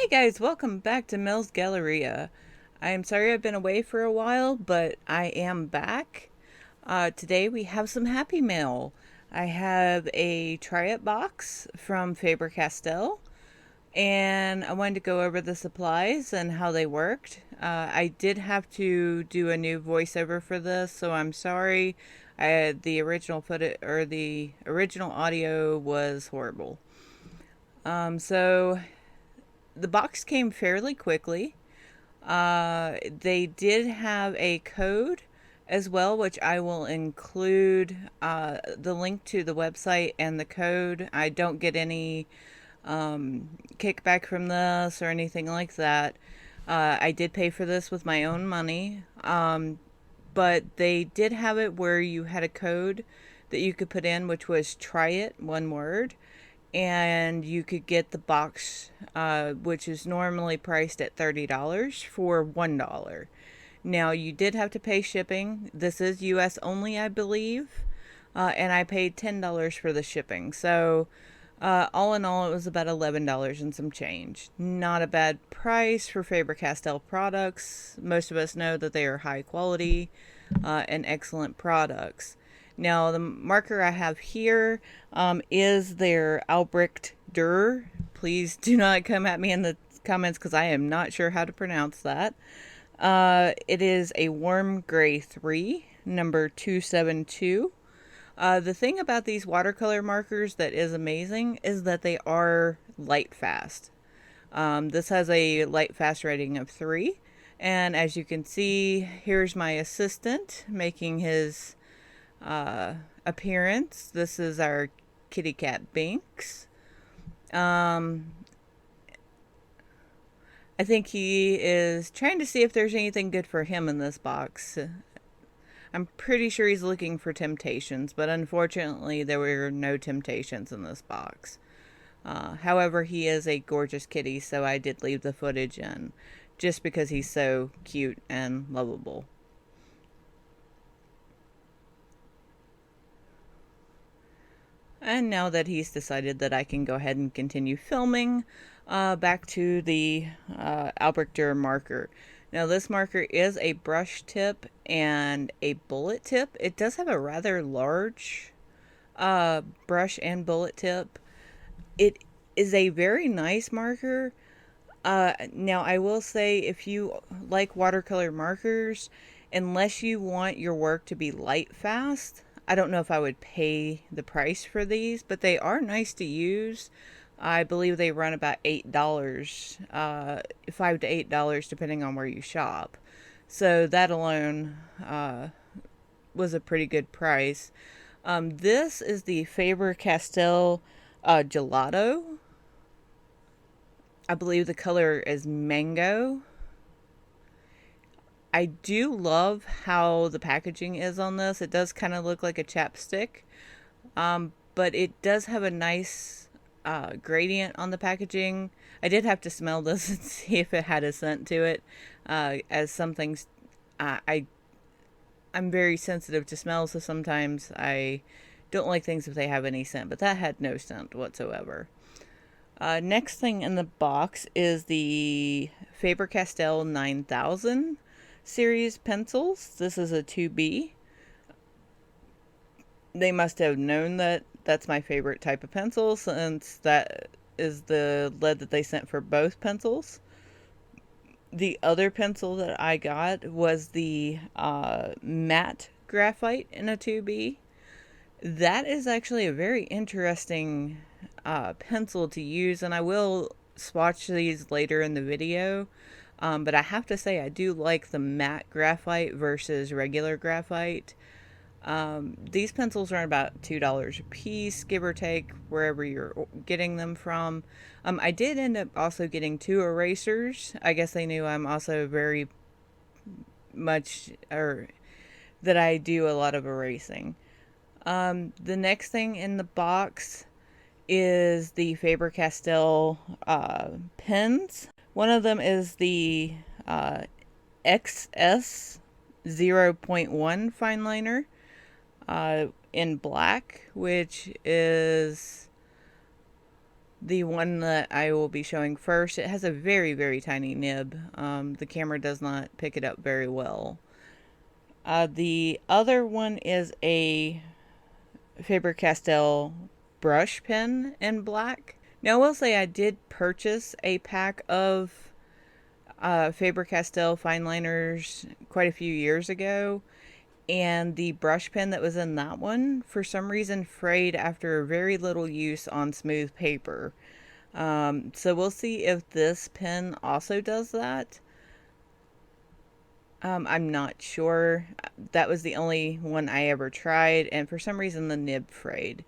Hey guys, welcome back to Mel's Galleria. I am sorry I've been away for a while, but I am back. Today we have some happy mail. I have a Try It box from Faber-Castell, and I wanted to go over the supplies and how they worked. I did have to do a new voiceover for this, so I'm sorry. The original footage or the original audio was horrible. So the box came fairly quickly. They did have a code as well, which I will include the link to the website and the code. I don't get any kickback from this or anything like that. I did pay for this with my own money, but they did have it where you had a code that you could put in, which was try it, one word, and you could get the box, which is normally priced at $30 for $1. Now, you did have to pay shipping. This is US only, I believe, and I paid $10 for the shipping. So, all in all, it was about $11 and some change. Not a bad price for Faber-Castell products. Most of us know that they are high quality and excellent products. Now, the marker I have here is their Albrecht Durer. Please do not come at me in the comments because I am not sure how to pronounce that. It is a warm gray 3, number 272. The thing about these watercolor markers that is amazing is that they are light fast. This has a light fast rating of 3. And as you can see, here's my assistant making his appearance. This is our kitty cat Binks. I think he is trying to see if there's anything good for him in this box. I'm pretty sure he's looking for temptations, but unfortunately there were no temptations in this box. However, he is a gorgeous kitty, so I did leave the footage in, just because he's so cute and lovable. And now that he's decided that I can go ahead and continue filming, back to the Albrecht Dürer marker. Now this marker is a brush tip and a bullet tip. It does have a rather large brush and bullet tip. It is a very nice marker. Now I will say, if you like watercolor markers, unless you want your work to be light fast, I don't know if I would pay the price for these, but they are nice to use. I believe they run about $8, $5 to $8, depending on where you shop. So that alone was a pretty good price. This is the Faber-Castell Gelato. I believe the color is mango. I do love how the packaging is on this. It does kind of look like a chapstick, but it does have a nice gradient on the packaging. I did have to smell this and see if it had a scent to it, as some things, I'm very sensitive to smells, so sometimes I don't like things if they have any scent, but that had no scent whatsoever. Next thing in the box is the Faber-Castell 9000 series pencils. This is a 2B. They must have known that that's my favorite type of pencil, since that is the lead that they sent for both pencils. The other pencil that I got was the matte graphite in a 2B. That is actually a very interesting pencil to use, and I will swatch these later in the video. But I have to say, I do like the matte graphite versus regular graphite. These pencils are about $2 a piece, give or take, wherever you're getting them from. I did end up also getting 2 erasers. I guess they knew I'm also very much, or that I do a lot of erasing. The next thing in the box is the Faber-Castell pens. One of them is the XS 0.1 fine liner in black, which is The one that I will be showing first, it has a very, very tiny nib. The camera does not pick it up very well. The other one is a Faber-Castell brush pen in black. Now, I will say I did purchase a pack of Faber-Castell fine liners quite a few years ago, and the brush pen that was in that one, for some reason, frayed after very little use on smooth paper. So we'll see if this pen also does that. I'm not sure. That was the only one I ever tried, and for some reason the nib frayed.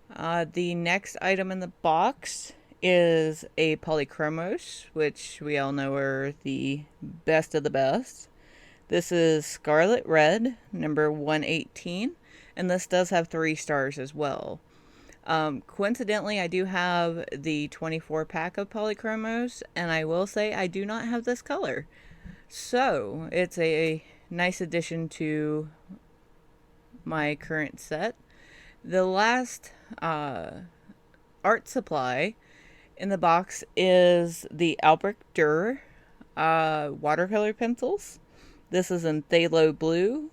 The next item in the box is a Polychromos, which we all know are the best of the best. This is Scarlet Red, number 118, and this does have 3 stars as well. Coincidentally, I do have the 24 pack of Polychromos, and I will say I do not have this color. So, it's a nice addition to my current set. The last art supply in the box is the Albrecht Durer watercolor pencils. This is in phthalo blue.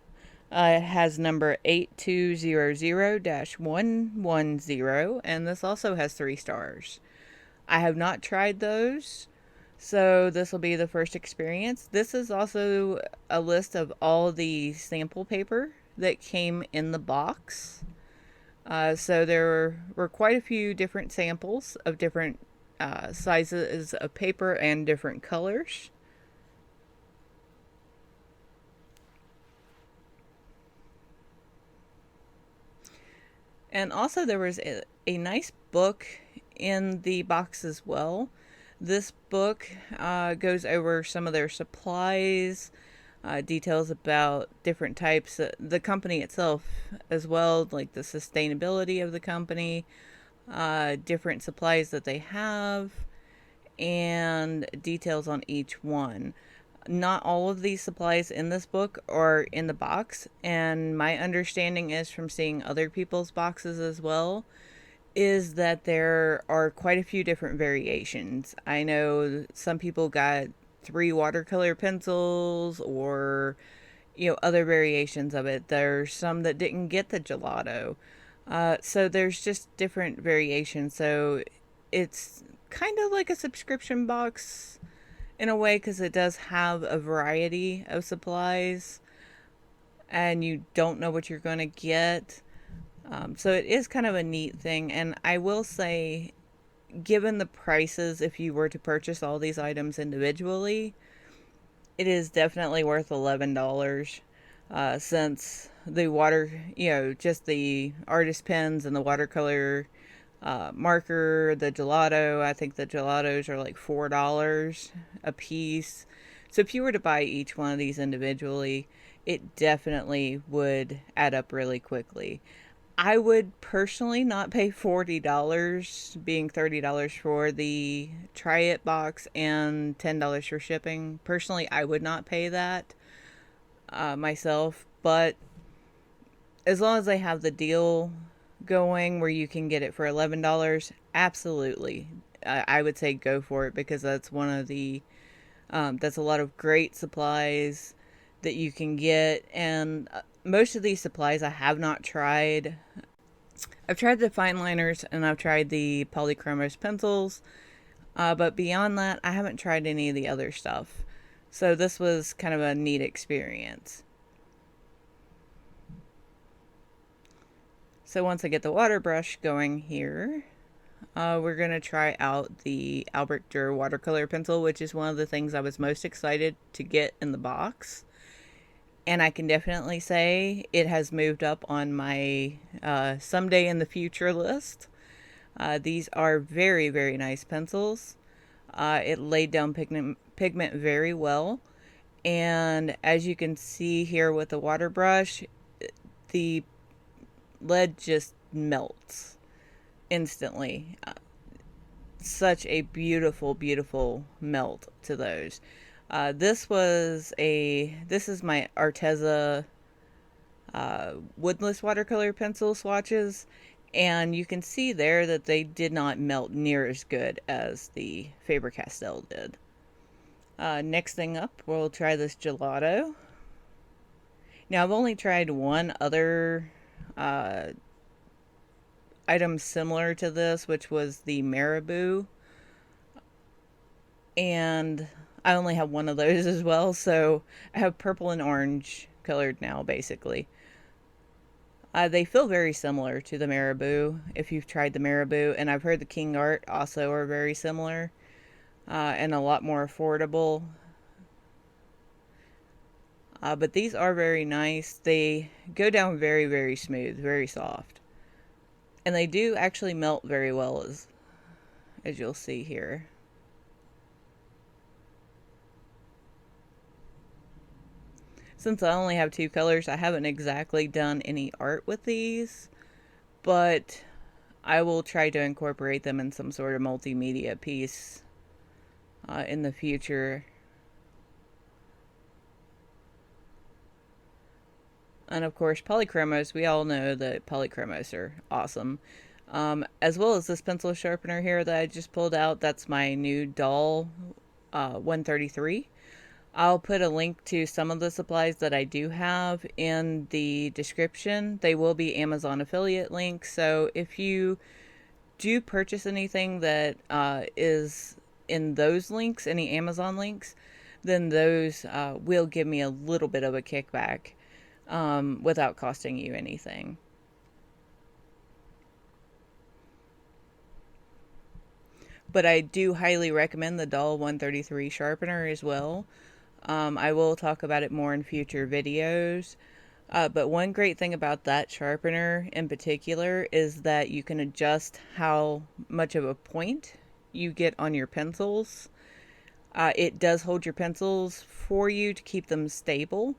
It has number 8200-110, and this also has 3 stars. I have not tried those, so this will be the first experience. This is also a list of all the sample paper that came in the box. So there were quite a few different samples of different sizes of paper and different colors. And also there was a nice book in the box as well. This book goes over some of their supplies, details about different types, the company itself as well, like the sustainability of the company, different supplies that they have, and details on each one. Not all of these supplies in this book are in the box, and my understanding is from seeing other people's boxes as well, is that there are quite a few different variations. I know some people got 3 watercolor pencils, or other variations of it. There's some that didn't get the gelato. So there's just different variations. So it's kind of like a subscription box in a way, because it does have a variety of supplies and you don't know what you're going to get. So it is kind of a neat thing. And I will say, given the prices, if you were to purchase all these items individually, it is definitely worth $11, since the just the artist pens and the watercolor marker, the gelato, I think the gelatos are like $4 a piece. So if you were to buy each one of these individually, it definitely would add up really quickly. I would personally not pay $40, being $30 for the Try It box and $10 for shipping. Personally, I would not pay that myself, but as long as they have the deal going where you can get it for $11, absolutely. I would say go for it, because that's one of the that's a lot of great supplies that you can get. And most of these supplies I have not tried. I've tried the fine liners and I've tried the Polychromos pencils, but beyond that, I haven't tried any of the other stuff. So this was kind of a neat experience. So once I get the water brush going here, we're going to try out the Albrecht Durer watercolor pencil, which is one of the things I was most excited to get in the box. And I can definitely say it has moved up on my someday in the future list. These are very, very nice pencils. It laid down pigment very well. And as you can see here with the water brush, the lead just melts instantly. Such a beautiful, beautiful melt to those. This is my Arteza woodless watercolor pencil swatches, And you can see there that they did not melt near as good as the Faber-Castell did. Next thing up, we'll try this Gelato. Now, I've only tried one other uh, item similar to this, which was the Marabu. And I only have one of those as well, so I have purple and orange colored now, basically. They feel very similar to the Marabu, if you've tried the Marabu, and I've heard the KINGART also are very similar and a lot more affordable. But these are very nice. They go down very, very smooth, very soft. And they do actually melt very well, as you'll see here. Since I only have two colors, I haven't exactly done any art with these, but I will try to incorporate them in some sort of multimedia piece in the future. And of course, Polychromos, we all know that Polychromos are awesome. As well as this pencil sharpener here that I just pulled out. That's my new Dahle 133. I'll put a link to some of the supplies that I do have in the description. They will be Amazon affiliate links. So if you do purchase anything that is in those links, any Amazon links, then those will give me a little bit of a kickback without costing you anything. But I do highly recommend the Dahle 133 sharpener as well. I will talk about it more in future videos. But one great thing about that sharpener in particular is that you can adjust how much of a point you get on your pencils. It does hold your pencils for you to keep them stable.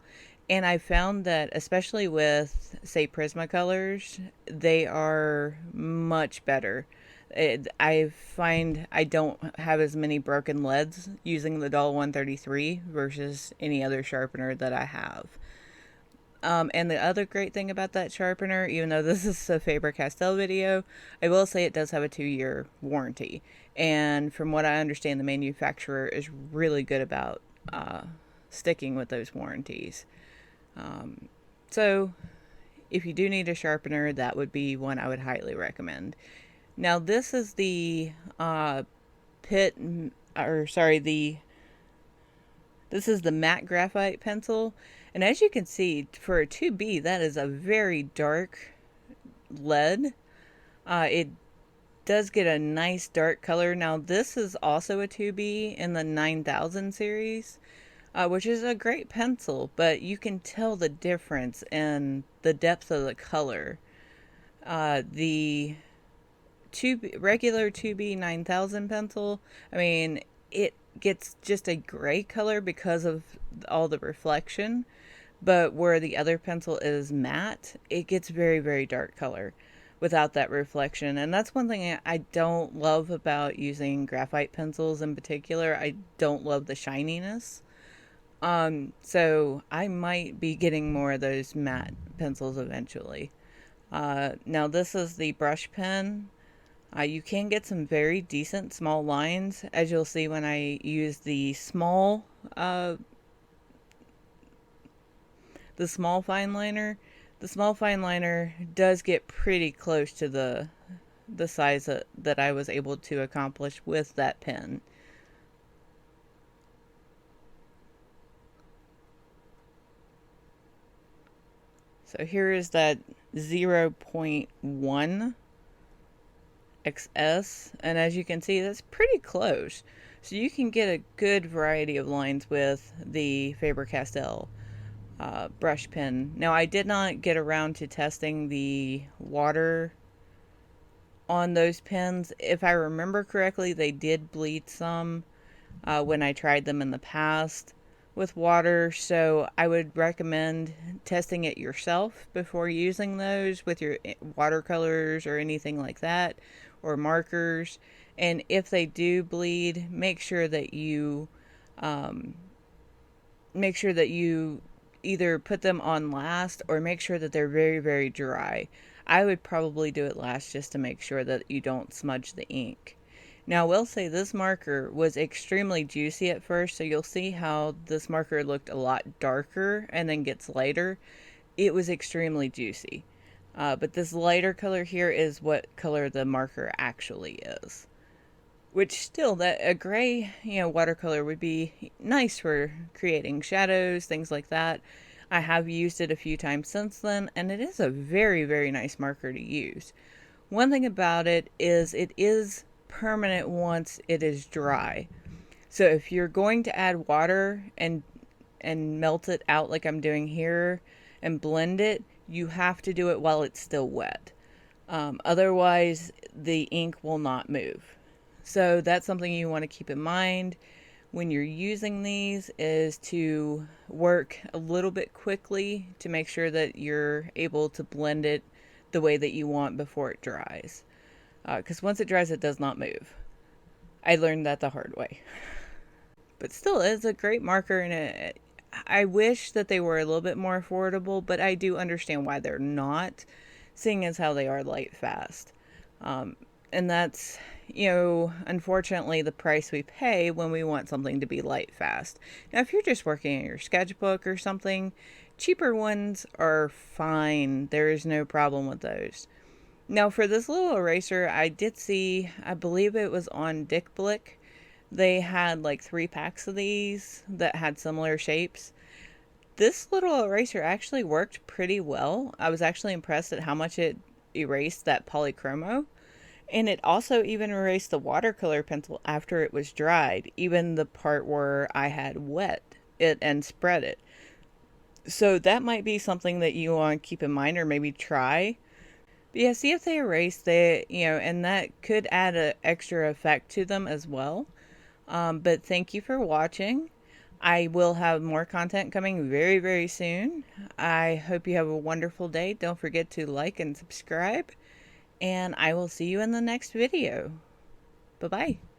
And I found that, especially with, say, Prismacolors, they are much better. I find I don't have as many broken leads using the Dahle 133 versus any other sharpener that I have. And the other great thing about that sharpener, even though this is a Faber-Castell video, I will say it does have a 2-year warranty. And from what I understand, the manufacturer is really good about sticking with those warranties. So if you do need a sharpener, that would be one I would highly recommend. Now this is the Pitt, this is the matte graphite pencil. And as you can see, for a 2B, that is a very dark lead. It does get a nice dark color. Now this is also a 2B in the 9000 series. Which is a great pencil, but you can tell the difference in the depth of the color. The regular 2B 9000 pencil, I mean, it gets just a gray color because of all the reflection, but where the other pencil is matte, it gets very, very dark color without that reflection. And that's one thing I don't love about using graphite pencils in particular. I don't love the shininess. So I might be getting more of those matte pencils eventually. Now this is the brush pen. You can get some very decent small lines, as you'll see when I use the small fine liner. The small fine liner does get pretty close to the size that I was able to accomplish with that pen. So here is that 0.1 XS, and as you can see, that's pretty close. So you can get a good variety of lines with the Faber-Castell brush pen. Now, I did not get around to testing the water on those pens. If I remember correctly, they did bleed some when I tried them in the past with water, so I would recommend testing it yourself before using those with your watercolors or anything like that, or markers. And if they do bleed, make sure that you either put them on last or make sure that they're very, very dry. I would probably do it last just to make sure that you don't smudge the ink. Now, I will say this marker was extremely juicy at first, so you'll see how this marker looked a lot darker and then gets lighter. It was extremely juicy. But this lighter color here is what color the marker actually is. Which still, that a gray, watercolor would be nice for creating shadows, things like that. I have used it a few times since then, and it is a very, very nice marker to use. One thing about it is permanent once it is dry. So if you're going to add water and melt it out like I'm doing here and blend it, you have to do it while it's still wet. Otherwise, the ink will not move. So that's something you want to keep in mind when you're using these, is to work a little bit quickly to make sure that you're able to blend it the way that you want before it dries. Because once it dries, it does not move. I learned that the hard way. But still, it's a great marker, and I wish that they were a little bit more affordable, but I do understand why they're not, seeing as how they are light fast. And that's, unfortunately the price we pay when we want something to be light fast. Now, if you're just working on your sketchbook or something, cheaper ones are fine. There is no problem with those. Now, for this little eraser, I did see, I believe it was on Dick Blick, they had like 3 packs of these that had similar shapes. This little eraser actually worked pretty well. I was actually impressed at how much it erased that Polychromo. And it also even erased the watercolor pencil after it was dried, even the part where I had wet it and spread it. So that might be something that you want to keep in mind, or maybe try. But yeah, see if they erase and that could add an extra effect to them as well. But thank you for watching. I will have more content coming very, very soon. I hope you have a wonderful day. Don't forget to like and subscribe. And I will see you in the next video. Bye-bye.